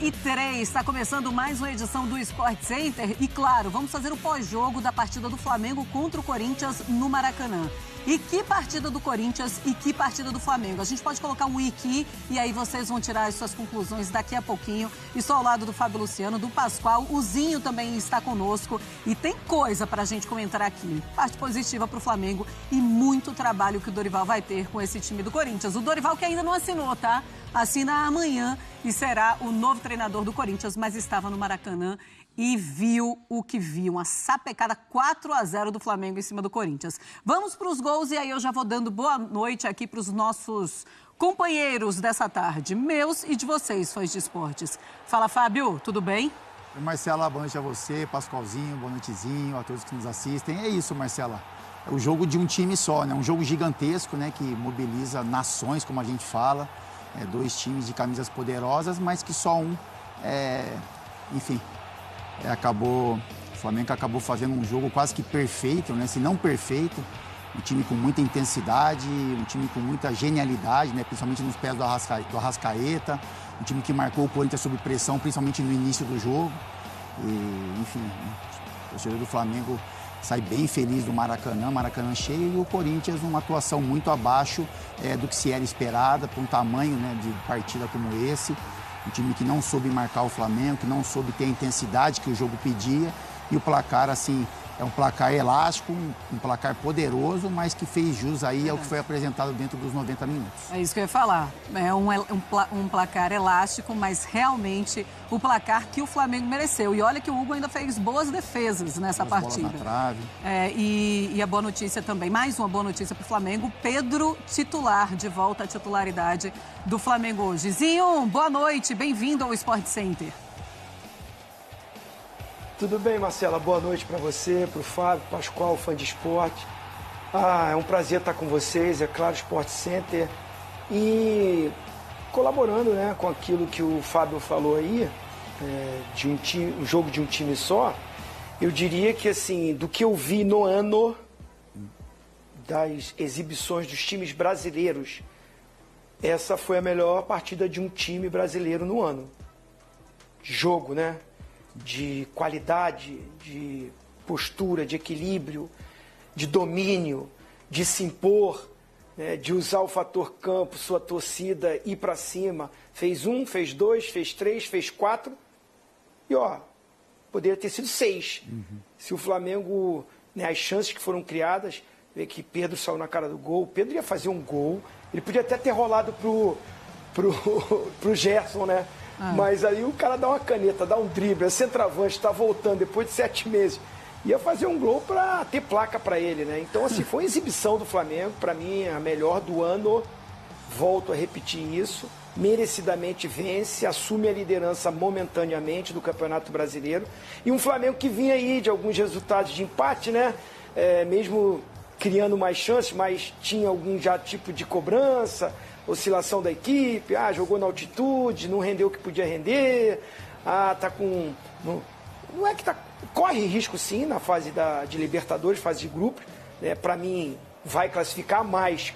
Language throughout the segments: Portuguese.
9h03, está começando mais uma edição do Sport Center e, claro, vamos fazer o pós-jogo da partida do Flamengo contra o Corinthians no Maracanã. E que partida do Corinthians e que partida do Flamengo. A gente pode colocar um wiki e aí vocês vão tirar as suas conclusões daqui a pouquinho. Estou ao lado do Fábio Luciano, do Pascoal, o Zinho também está conosco e tem coisa para a gente comentar aqui. Parte positiva para o Flamengo e muito trabalho que o Dorival vai ter com esse time do Corinthians. O Dorival que ainda não assinou, tá? Assina amanhã e será o novo treinador do Corinthians, mas estava no Maracanã e viu o que viu, uma sapecada 4-0 do Flamengo em cima do Corinthians. Vamos para os gols e aí eu já vou dando boa noite aqui para os nossos companheiros dessa tarde, meus e de vocês, fãs de esportes. Fala, Fábio, tudo bem? Oi, Marcela, boa noite a você, Pascoalzinho, boa noitezinho, a todos que nos assistem. É isso, Marcela, é o jogo de um time só, né? Um jogo gigantesco, né? Que mobiliza nações, como a gente fala. Dois times de camisas poderosas, mas que só um, o Flamengo acabou fazendo um jogo quase que perfeito, né? Se não perfeito, um time com muita intensidade, um time com muita genialidade, né? Principalmente nos pés do Arrascaeta, um time que marcou o Corinthians sob pressão, principalmente no início do jogo. E, enfim, o torcedor do Flamengo sai bem feliz do Maracanã cheio, e o Corinthians uma atuação muito abaixo do que se era esperada, para um tamanho, né, de partida como esse. Um time que não soube marcar o Flamengo, que não soube ter a intensidade que o jogo pedia. E o placar, assim, é um placar elástico, um placar poderoso, mas que fez jus aí ao que foi apresentado dentro dos 90 minutos. É isso que eu ia falar. É um placar elástico, mas realmente o placar que o Flamengo mereceu. E olha que o Hugo ainda fez boas defesas nessa partida. Bola na trave. E a boa notícia também, mais uma boa notícia para o Flamengo, Pedro titular, de volta à titularidade do Flamengo hoje. Zinho, boa noite, bem-vindo ao Sport Center. Tudo bem, Marcela? Boa noite para você, para o Fábio, Pascoal, fã de esporte. É um prazer estar com vocês, é claro, Sport Center. E colaborando, né, com aquilo que o Fábio falou aí, de um jogo de um time só, eu diria que, assim, do que eu vi no ano das exibições dos times brasileiros, essa foi a melhor partida de um time brasileiro no ano. Jogo, né? De qualidade, de postura, de equilíbrio, de domínio, de se impor, né, de usar o fator campo, sua torcida, ir para cima. Fez 1, fez 2, fez 3, fez 4 e, poderia ter sido 6. Se o Flamengo, né, as chances que foram criadas, ver que Pedro saiu na cara do gol, Pedro ia fazer um gol, ele podia até ter rolado pro Gerson, né? Mas aí o cara dá uma caneta, dá um drible, é centroavante, está voltando depois de 7 meses. Ia fazer um gol para ter placa para ele, né? Então, assim, foi uma exibição do Flamengo, para mim, a melhor do ano. Volto a repetir isso. Merecidamente vence, assume a liderança momentaneamente do Campeonato Brasileiro. E um Flamengo que vinha aí de alguns resultados de empate, né? Mesmo criando mais chances, mas tinha algum já tipo de cobrança, oscilação da equipe, jogou na altitude, não rendeu o que podia render, tá com... Não é que corre risco sim na fase de Libertadores, fase de grupos, né? Para mim vai classificar, mas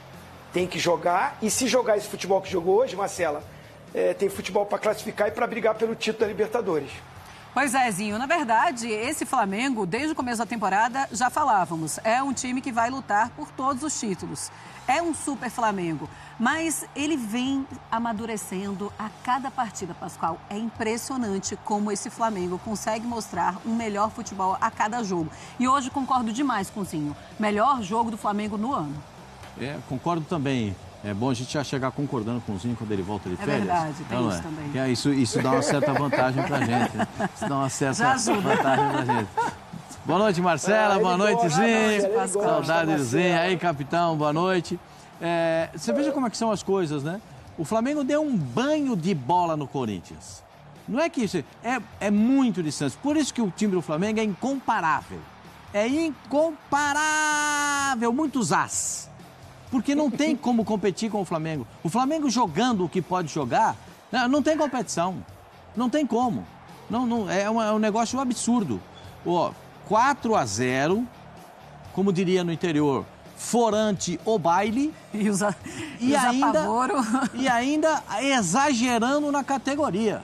tem que jogar, e se jogar esse futebol que jogou hoje, Marcela, tem futebol para classificar e para brigar pelo título da Libertadores. Pois é, Zinho, na verdade, esse Flamengo, desde o começo da temporada, já falávamos, é um time que vai lutar por todos os títulos. É um super Flamengo, mas ele vem amadurecendo a cada partida, Pascoal. É impressionante como esse Flamengo consegue mostrar um melhor futebol a cada jogo. E hoje concordo demais com o Zinho, melhor jogo do Flamengo no ano. Concordo também. É bom a gente já chegar concordando com o Zinho quando ele volta de férias. É verdade, tem isso também. Isso dá uma certa vantagem pra gente, né? Isso dá uma certa vantagem pra gente. Boa noite, Marcela. Boa noite, Zinho. Saudade do Zinho. Aí, capitão, boa noite. Você veja como é que são as coisas, né? O Flamengo deu um banho de bola no Corinthians. Não é que isso... É muito distante. Por isso que o time do Flamengo é incomparável. É incomparável. Muitos as. Porque não tem como competir com o Flamengo. O Flamengo jogando o que pode jogar, não tem competição. Não tem como. É um negócio absurdo. 4-0, como diria no interior, forante o baile. E ainda exagerando na categoria.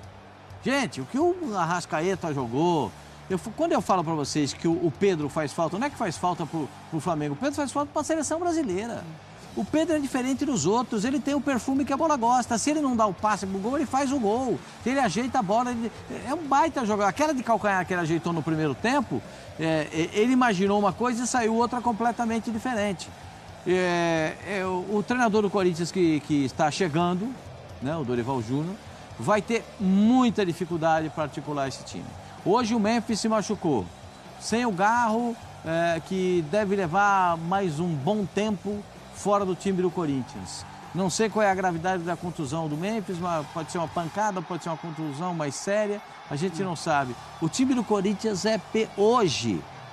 Gente, o que o Arrascaeta jogou... Quando eu falo para vocês que o Pedro faz falta, não é que faz falta pro Flamengo, o Pedro faz falta para a seleção brasileira. O Pedro é diferente dos outros, ele tem o perfume que a bola gosta. Se ele não dá o passe pro gol, ele faz o gol. Se ele ajeita a bola, é um baita jogador. Aquela de calcanhar que ele ajeitou no primeiro tempo, ele imaginou uma coisa e saiu outra completamente diferente. O treinador do Corinthians que está chegando, né, o Dorival Júnior, vai ter muita dificuldade para articular esse time. Hoje o Memphis se machucou, sem o Garro, que deve levar mais um bom tempo fora do time do Corinthians. Não sei qual é a gravidade da contusão do Memphis, mas pode ser uma pancada, pode ser uma contusão mais séria, a gente não sabe. O time do Corinthians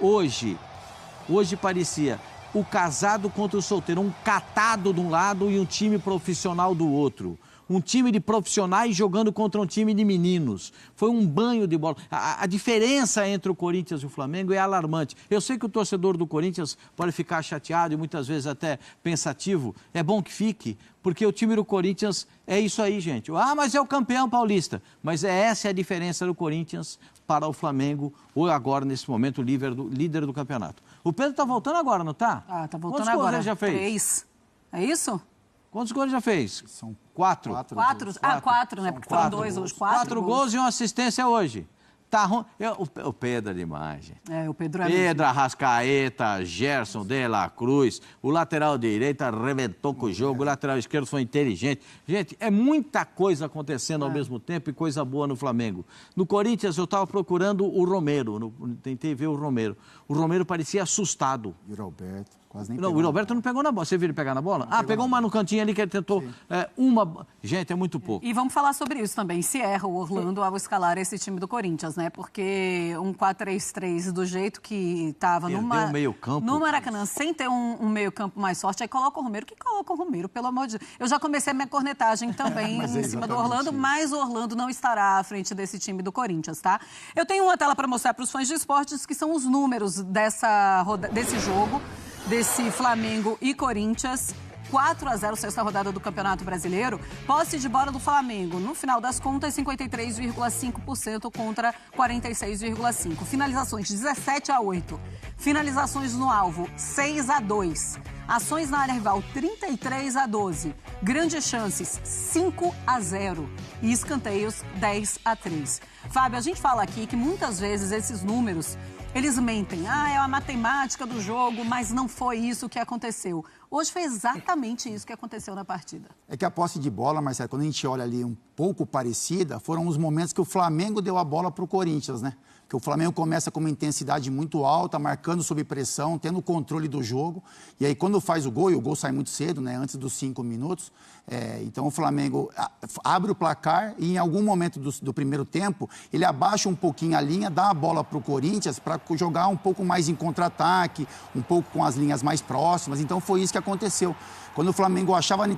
hoje parecia o casado contra o solteiro, um catado de um lado e um time profissional do outro. Um time de profissionais jogando contra um time de meninos. Foi um banho de bola. A diferença entre o Corinthians e o Flamengo é alarmante. Eu sei que o torcedor do Corinthians pode ficar chateado e muitas vezes até pensativo. É bom que fique, porque o time do Corinthians é isso aí, gente. Mas é o campeão paulista. Mas essa é a diferença do Corinthians para o Flamengo, ou agora, nesse momento, líder do campeonato. O Pedro está voltando agora, não está? Tá voltando agora. Quantos gols ele já fez? 3. É isso? Quantos gols ele já fez? São 4, né? Porque foram 2 hoje. 4 gols e uma assistência hoje. Tá ruim. O Pedro é demais, gente. O Pedro é Pedro, Arrascaeta, Gerson, De La Cruz. O lateral direito arrebentou com o jogo. O lateral esquerdo foi inteligente. Gente, é muita coisa acontecendo ao mesmo tempo e coisa boa no Flamengo. No Corinthians, eu estava procurando o Romero. Tentei ver o Romero. O Romero parecia assustado. E o Roberto? Quase nem não, o Roberto não pegou na bola. Você viu ele pegar na bola? Pegou uma no cantinho ali que ele tentou uma... Gente, é muito pouco. E vamos falar sobre isso também. Se erra o Orlando ao escalar esse time do Corinthians, né? Porque um 4-3-3 do jeito que estava no Maracanã, sem ter um meio-campo mais forte, aí coloca o Romero. Que coloca o Romero, pelo amor de Deus? Eu já comecei a minha cornetagem também em cima do Orlando, mas o Orlando não estará à frente desse time do Corinthians, tá? Eu tenho uma tela para mostrar para os fãs de esportes que são os números desse jogo, desse Flamengo e Corinthians. 4-0, sexta rodada do Campeonato Brasileiro. Posse de bola do Flamengo, no final das contas, 53,5% contra 46,5%. Finalizações, 17-8. Finalizações no alvo, 6-2. Ações na área rival, 33-12. Grandes chances, 5-0. E escanteios, 10-3. Fábio, a gente fala aqui que muitas vezes esses números, eles mentem. É a matemática do jogo, mas não foi isso que aconteceu. Hoje foi exatamente isso que aconteceu na partida. É que a posse de bola, Marcelo, quando a gente olha ali um pouco parecida, foram os momentos que o Flamengo deu a bola para o Corinthians, né? Que o Flamengo começa com uma intensidade muito alta, marcando sob pressão, tendo o controle do jogo. E aí, quando faz o gol, e o gol sai muito cedo, né? Antes dos 5 minutos, então o Flamengo abre o placar e em algum momento do primeiro tempo, ele abaixa um pouquinho a linha, dá a bola para o Corinthians para jogar um pouco mais em contra-ataque, um pouco com as linhas mais próximas. Então foi isso que aconteceu. Quando o Flamengo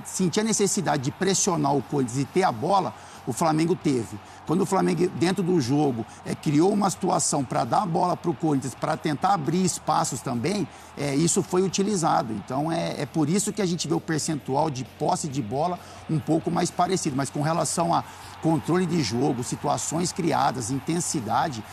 sentia necessidade de pressionar o Corinthians e ter a bola, o Flamengo teve. Quando o Flamengo, dentro do jogo, criou uma situação para dar a bola para o Corinthians, para tentar abrir espaços também, isso foi utilizado. Então, é por isso que a gente vê o percentual de posse de bola um pouco mais parecido. Mas com relação a controle de jogo, situações criadas, intensidade,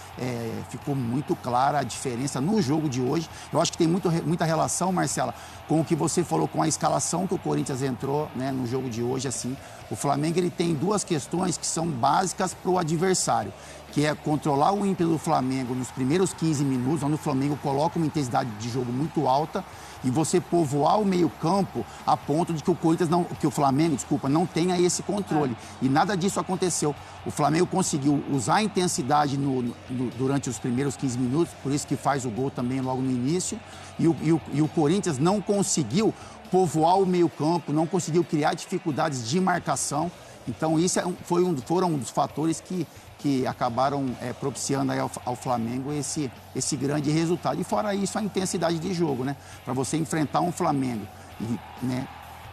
ficou muito clara a diferença no jogo de hoje. Eu acho que tem muita relação, Marcela, com o que você falou, com a escalação que o Corinthians entrou, né, no jogo de hoje. Assim, o Flamengo ele tem duas questões que são básicas para o adversário, que é controlar o ímpeto do Flamengo nos primeiros 15 minutos, onde o Flamengo coloca uma intensidade de jogo muito alta, e você povoar o meio-campo a ponto de que o Flamengo não tenha esse controle. E nada disso aconteceu. O Flamengo conseguiu usar a intensidade durante os primeiros 15 minutos, por isso que faz o gol também logo no início, e o Corinthians não conseguiu povoar o meio-campo, não conseguiu criar dificuldades de marcação. Então, isso foram um dos fatores que acabaram propiciando aí ao Flamengo esse grande resultado. E fora isso, a intensidade de jogo, né? Para você enfrentar um Flamengo, né,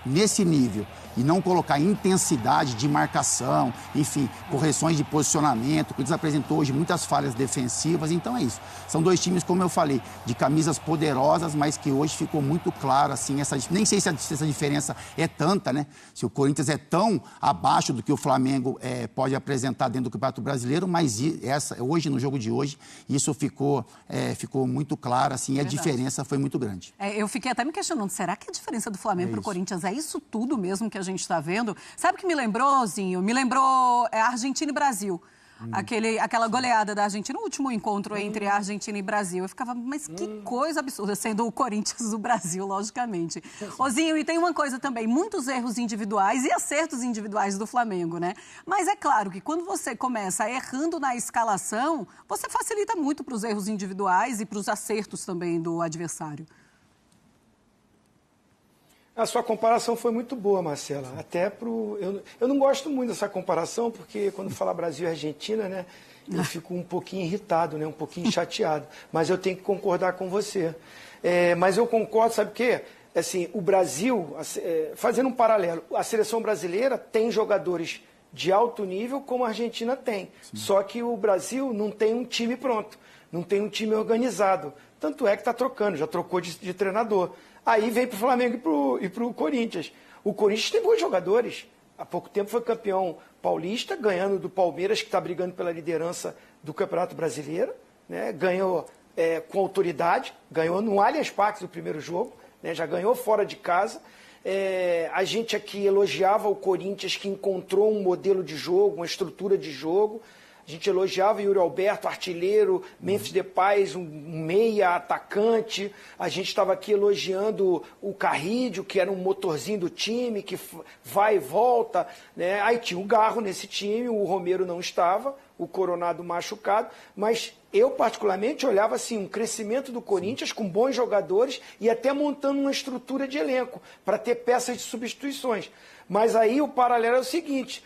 nesse nível e não colocar intensidade de marcação, enfim, correções de posicionamento, que eles apresentou hoje muitas falhas defensivas, então é isso. São dois times, como eu falei, de camisas poderosas, mas que hoje ficou muito claro, assim, nem sei se essa diferença é tanta, né? Se o Corinthians é tão abaixo do que o Flamengo pode apresentar dentro do Campeonato Brasileiro, mas hoje, no jogo de hoje, isso ficou muito claro, assim, e a diferença foi muito grande. Eu fiquei até me questionando, será que a diferença do Flamengo para o Corinthians é isso tudo mesmo que a gente está vendo? Sabe o que me lembrou, Zinho? Me lembrou Argentina e Brasil. Aquela goleada da Argentina, o último encontro entre a Argentina e Brasil. Eu ficava, mas que coisa absurda, sendo o Corinthians do Brasil, logicamente. Ozinho, e tem uma coisa também, muitos erros individuais e acertos individuais do Flamengo, né? Mas é claro que quando você começa errando na escalação, você facilita muito para os erros individuais e para os acertos também do adversário. A sua comparação foi muito boa, Marcela. Até eu não gosto muito dessa comparação, porque quando fala Brasil e Argentina, né, eu fico um pouquinho irritado, né, um pouquinho chateado. Mas eu tenho que concordar com você. Mas eu concordo, sabe o quê? Assim, o Brasil, fazendo um paralelo, a seleção brasileira tem jogadores de alto nível como a Argentina tem. Sim. Só que o Brasil não tem um time pronto, não tem um time organizado. Tanto é que está trocando, já trocou de treinador. Aí vem para o Flamengo e para o Corinthians. O Corinthians tem bons jogadores. Há pouco tempo foi campeão paulista, ganhando do Palmeiras, que está brigando pela liderança do Campeonato Brasileiro. Né? Ganhou com autoridade, ganhou no Allianz Parque o primeiro jogo, né? Já ganhou fora de casa. A gente aqui elogiava o Corinthians, que encontrou um modelo de jogo, uma estrutura de jogo. A gente elogiava o Yuri Alberto, artilheiro, Memphis Depay, um meia atacante. A gente estava aqui elogiando o Carrídio, que era um motorzinho do time, que vai e volta. Né? Aí tinha o Garro nesse time, o Romero não estava, o Coronado machucado. Mas eu, particularmente, olhava assim, um crescimento do Corinthians com bons jogadores e até montando uma estrutura de elenco para ter peças de substituições. Mas aí o paralelo é o seguinte...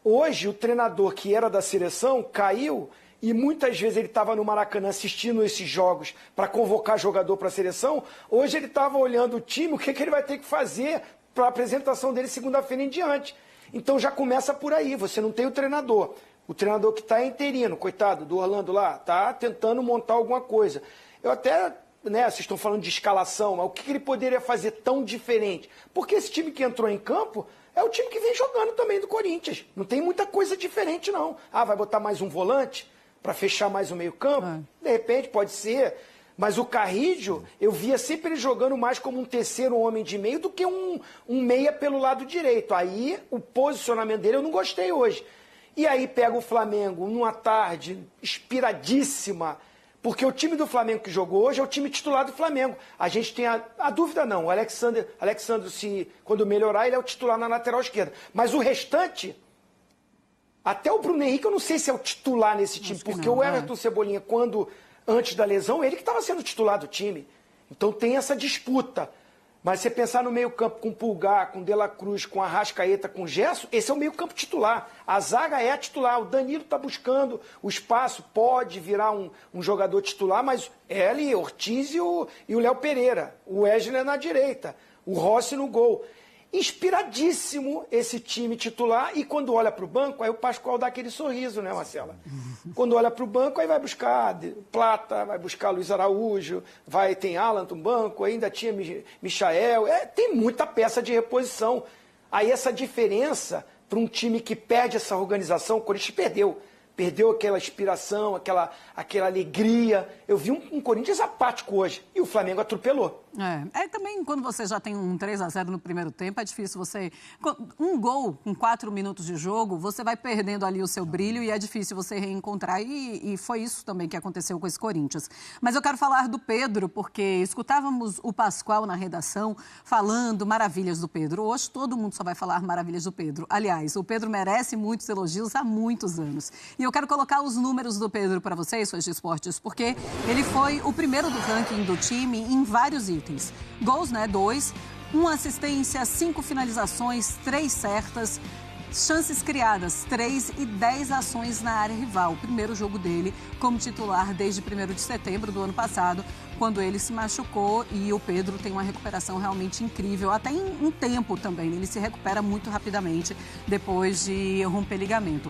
Hoje, o treinador que era da seleção caiu e muitas vezes ele estava no Maracanã assistindo esses jogos para convocar jogador para a seleção. Hoje ele estava olhando o time, o que ele vai ter que fazer para a apresentação dele segunda-feira em diante. Então já começa por aí, você não tem o treinador. O treinador que está interino, coitado do Orlando lá, está tentando montar alguma coisa. Eu até... vocês estão falando de escalação, mas o que ele poderia fazer tão diferente? Porque esse time que entrou em campo é o time que vem jogando também do Corinthians. Não tem muita coisa diferente, não. Vai botar mais um volante para fechar mais o meio-campo? De repente, pode ser. Mas o Carrídio, eu via sempre ele jogando mais como um terceiro homem de meio do que um meia pelo lado direito. Aí, o posicionamento dele eu não gostei hoje. E aí pega o Flamengo numa tarde inspiradíssima, porque o time do Flamengo que jogou hoje é o time titular do Flamengo. A gente tem a dúvida não, o Alexandre, quando melhorar, ele é o titular na lateral esquerda. Mas o restante, até o Bruno Henrique, eu não sei se é o titular nesse time, porque o Everton Cebolinha, antes da lesão, ele que estava sendo titular do time. Então tem essa disputa. Mas você pensar no meio-campo com Pulgar, com De La Cruz, com Arrascaeta, com Gerson, esse é o meio-campo titular. A zaga é a titular. O Danilo está buscando o espaço, pode virar um jogador titular, mas ele, Ortiz e o Léo Pereira. O Wesley na direita, o Rossi no gol. Inspiradíssimo esse time titular, e quando olha para o banco, aí o Pascoal dá aquele sorriso, né, Marcela? Quando olha para o banco, aí vai buscar Plata, vai buscar Luiz Araújo, tem Alan no banco, ainda tinha Michael, tem muita peça de reposição. Aí essa diferença para um time que perde essa organização, o Corinthians perdeu aquela inspiração, aquela alegria. Eu vi um Corinthians apático hoje, e o Flamengo atropelou. Também quando você já tem um 3-0 no primeiro tempo, é difícil você... Um gol com 4 minutos de jogo, você vai perdendo ali o seu brilho e é difícil você reencontrar. E foi isso também que aconteceu com esse Corinthians. Mas eu quero falar do Pedro, porque escutávamos o Pascoal na redação falando maravilhas do Pedro. Hoje todo mundo só vai falar maravilhas do Pedro. Aliás, o Pedro merece muitos elogios há muitos anos. E eu quero colocar os números do Pedro para vocês, fãs de esportes, porque ele foi o primeiro do ranking do time em vários itens. Gols, 2, 1 assistência, 5 finalizações, 3 certas. chances criadas, 3 e 10 ações na área rival. O primeiro jogo dele como titular desde 1º de setembro do ano passado, quando ele se machucou, e o Pedro tem uma recuperação realmente incrível, até em um tempo também. Ele se recupera muito rapidamente depois de romper ligamento.